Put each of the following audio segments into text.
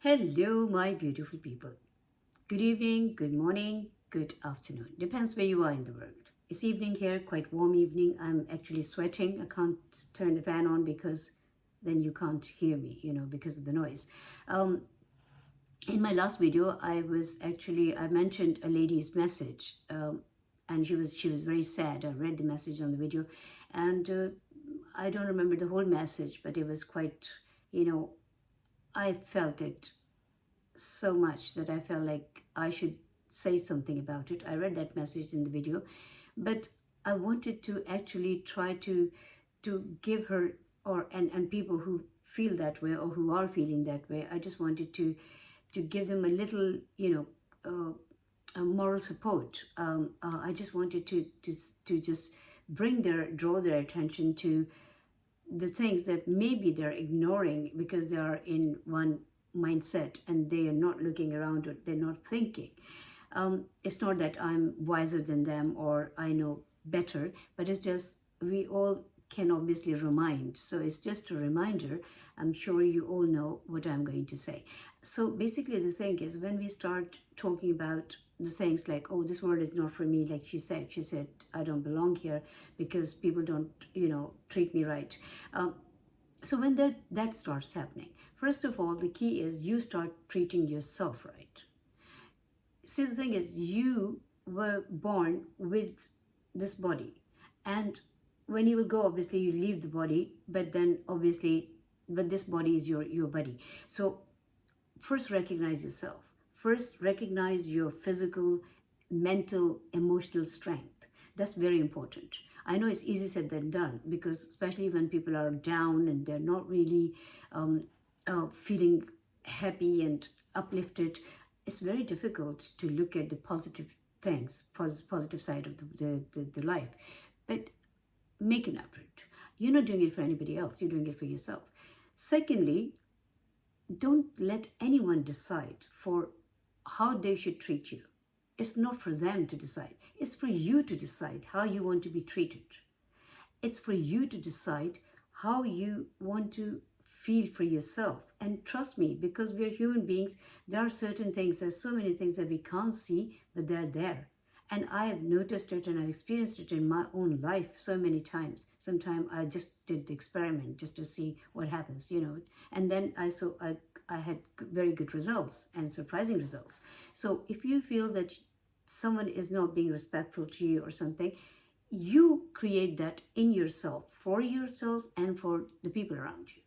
Hello, my beautiful people. Good evening, good morning, good afternoon. Depends where you are in the world. It's evening here, quite warm evening. I'm actually sweating. I can't turn the fan on because then you can't hear me, because of the noise. Um, in my last video, I mentioned a lady's message, and she was very sad. I read the message on the video, and I don't remember the whole message, but it was quite, you know, I felt it so much that I felt like I should say something about it. I read that message in the video, but I wanted to actually try to give her and people who feel that way or who are feeling that way. I just wanted to give them a little, moral support. I just wanted to just draw their attention to the things that maybe they're ignoring because they are in one mindset and they are not looking around or they're not thinking. It's not that I'm wiser than them or I know better, but it's just we all can obviously remind. So it's just a reminder. I'm sure you all know what I'm going to say. So basically the thing is when we start talking about the things like, oh, this world is not for me, like she said, I don't belong here because people don't, treat me right. Um, so when that starts happening, first of all, the key is you start treating yourself right. See, the thing is, you were born with this body, and when you will go, obviously you leave the body, but then obviously, but this body is your body. So first recognize yourself. First recognize your physical, mental, emotional strength. That's very important. I know it's easy said than done because especially when people are down and they're not really feeling happy and uplifted, it's very difficult to look at the positive things, positive side of the life. But make an effort. You're not doing it for anybody else. You're doing it for yourself. Secondly, don't let anyone decide for how they should treat you. It's not for them to decide. It's for you to decide how you want to be treated. It's for you to decide how you want to feel for yourself. And trust me, because we're human beings, there are certain things, there's so many things that we can't see, but they're there. And I have noticed it and I've experienced it in my own life so many times. Sometimes I just did the experiment just to see what happens, And then I had very good results and surprising results. So if you feel that someone is not being respectful to you or something, you create that in yourself, for yourself and for the people around you.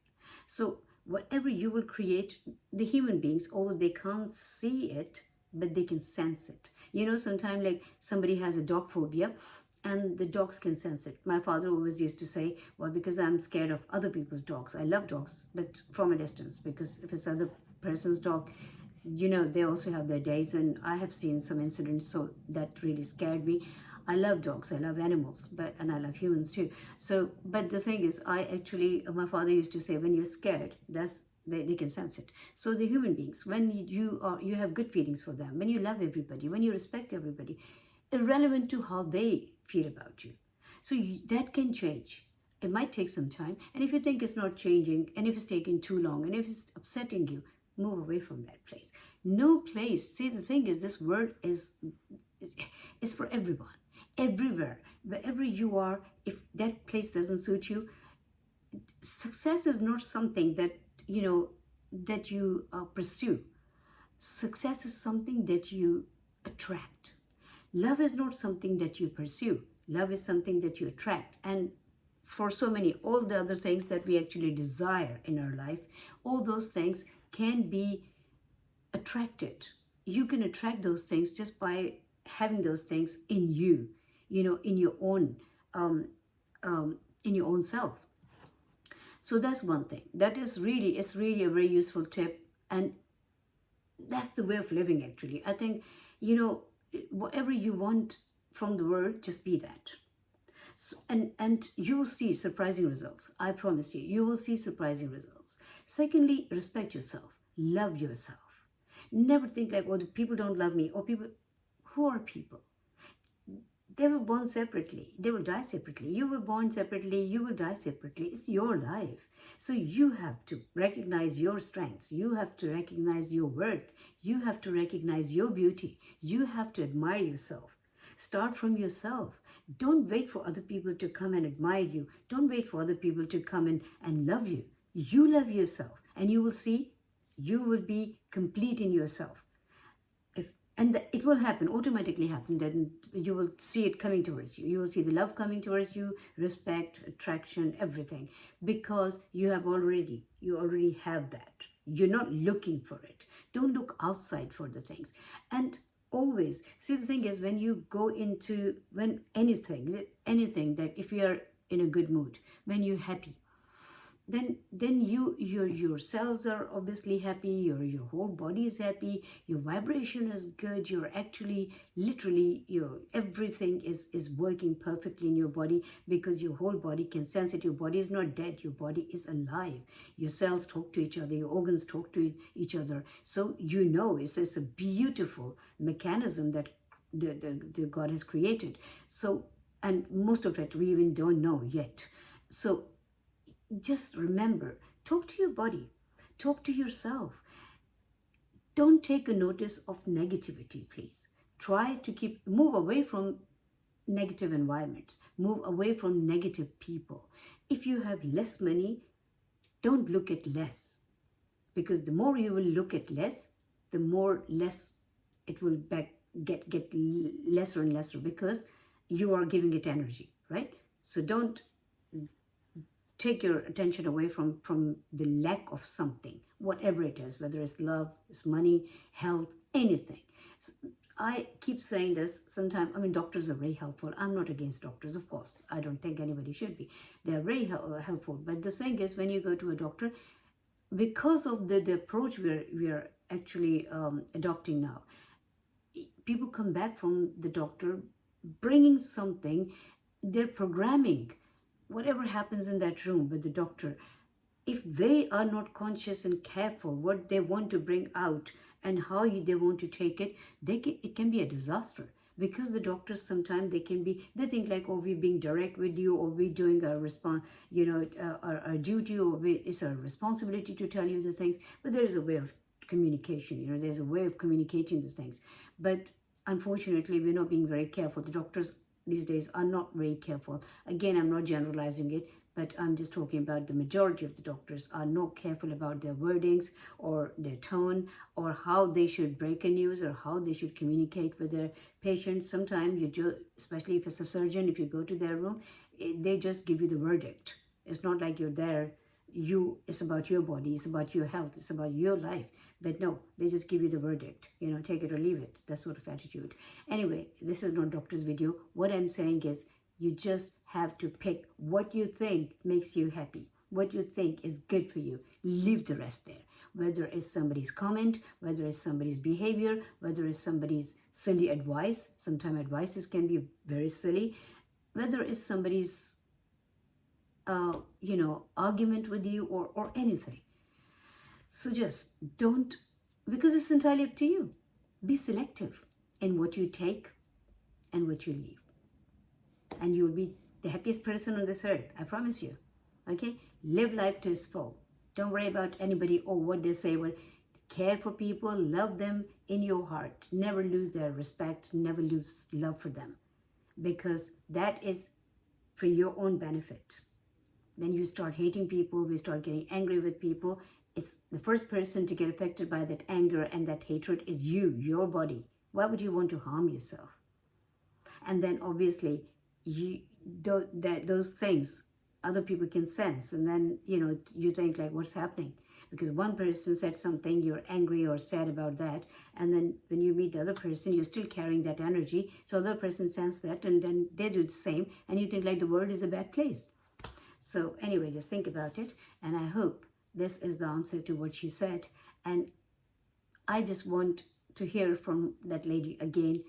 So whatever you will create, the human beings, although they can't see it, but they can sense it. Sometimes like somebody has a dog phobia and the dogs can sense it. My father always used to say, well, because I'm scared of other people's dogs. I love dogs, but from a distance, because if it's other person's dog, they also have their days, and I have seen some incidents, so that really scared me. I love dogs, I love animals, and I love humans too. So, but the thing is, my father used to say, when you're scared, they can sense it. So the human beings, when you have good feelings for them, when you love everybody, when you respect everybody, irrelevant to how they feel about you. So that can change. It might take some time, and if you think it's not changing, and if it's taking too long, and if it's upsetting you, move away from that place. No place. See, the thing is, this world is for everyone, everywhere, wherever you are. If that place doesn't suit you, success is not something that you pursue. Success is something that you attract. Love is not something that you pursue. Love is something that you attract. And for so many, all the other things that we actually desire in our life, all those things can be attracted. You can attract those things just by having those things in you, in your own, in your own self. So that's one thing. It's really a very useful tip, and that's the way of living. Actually, I think, whatever you want from the world, just be that. So, and you will see surprising results. I promise you will see surprising results. Secondly, respect yourself, love yourself. Never think like, oh, the people don't love me, or people. Who are people? They were born separately. They will die separately. You were born separately. You will die separately. It's your life. So you have to recognize your strengths. You have to recognize your worth. You have to recognize your beauty. You have to admire yourself. Start from yourself. Don't wait for other people to come and admire you. Don't wait for other people to come and love you. You love yourself, and you will see you will be complete in yourself. If and it will happen, automatically happen, then you will see it coming towards you. You will see the love coming towards you, respect, attraction, everything, because you already have that. You're not looking for it. Don't look outside for the things. And always see, the thing is, when you go into, when anything that, if you are in a good mood, when you're happy, then your cells are obviously happy, your whole body is happy, your vibration is good, you're actually literally, your everything is working perfectly in your body, because your whole body can sense it. Your body is not dead, your body is alive. Your cells talk to each other, your organs talk to each other. So it's a beautiful mechanism that the God has created. So, and most of it we even don't know yet. So just remember, talk to your body, talk to yourself. Don't take a notice of negativity, please. Try to move away from negative environments, move away from negative people. If you have less money, don't look at less, because the more you will look at less, the more less it will get lesser and lesser, because you are giving it energy, right? So don't take your attention away from the lack of something, whatever it is, whether it's love, it's money, health, anything. I keep saying this sometimes. I mean, doctors are very helpful. I'm not against doctors, of course. I don't think anybody should be. They're very helpful. But the thing is, when you go to a doctor, because of the approach we are actually adopting now, people come back from the doctor bringing something, they're programming whatever happens in that room with the doctor. If they are not conscious and careful what they want to bring out and how they want to take it, it can be a disaster. Because the doctors sometimes they think like, oh, we're being direct with you, or we're doing our response, our duty, or it's our responsibility to tell you the things. But there is a way of communication. There's a way of communicating the things. But unfortunately, we're not being very careful. The doctors these days are not very careful. Again, I'm not generalizing it, but I'm just talking about the majority of the doctors are not careful about their wordings or their tone, or how they should break a news, or how they should communicate with their patients. Sometimes especially if it's a surgeon, if you go to their room, they just give you the verdict. It's not like you're there. It's about your body, it's about your health, it's about your life. But no, they just give you the verdict, take it or leave it, that sort of attitude. Anyway, this is not doctor's video. What I'm saying is, you just have to pick what you think makes you happy, what you think is good for you. Leave the rest there. Whether it's somebody's comment, whether it's somebody's behavior, whether it's somebody's silly advice. Sometimes advices can be very silly. Whether it's somebody's argument with you, or anything. So just don't, because it's entirely up to you. Be selective in what you take and what you leave. And you'll be the happiest person on this earth. I promise you. Okay? Live life to its full. Don't worry about anybody or what they say. Care for people, love them in your heart. Never lose their respect, never lose love for them. Because that is for your own benefit. Then you start hating people, we start getting angry with people. It's the first person to get affected by that anger and that hatred is you, your body. Why would you want to harm yourself? And then obviously, those things other people can sense, and then you think like, what's happening? Because one person said something, you're angry or sad about that, and then when you meet the other person, you're still carrying that energy. So the other person senses that, and then they do the same, and you think like the world is a bad place. So anyway, just think about it, and I hope this is the answer to what she said. And I just want to hear from that lady again,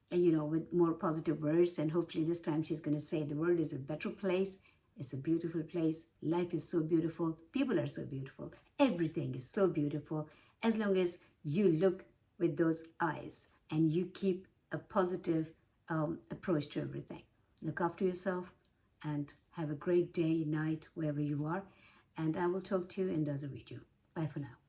with more positive words, and hopefully this time she's going to say the world is a better place. It's a beautiful place. Life is so beautiful. People are so beautiful. Everything is so beautiful, as long as you look with those eyes and you keep a positive approach to everything. Look after yourself and have a great day, night, wherever you are. And I will talk to you in the other video. Bye for now.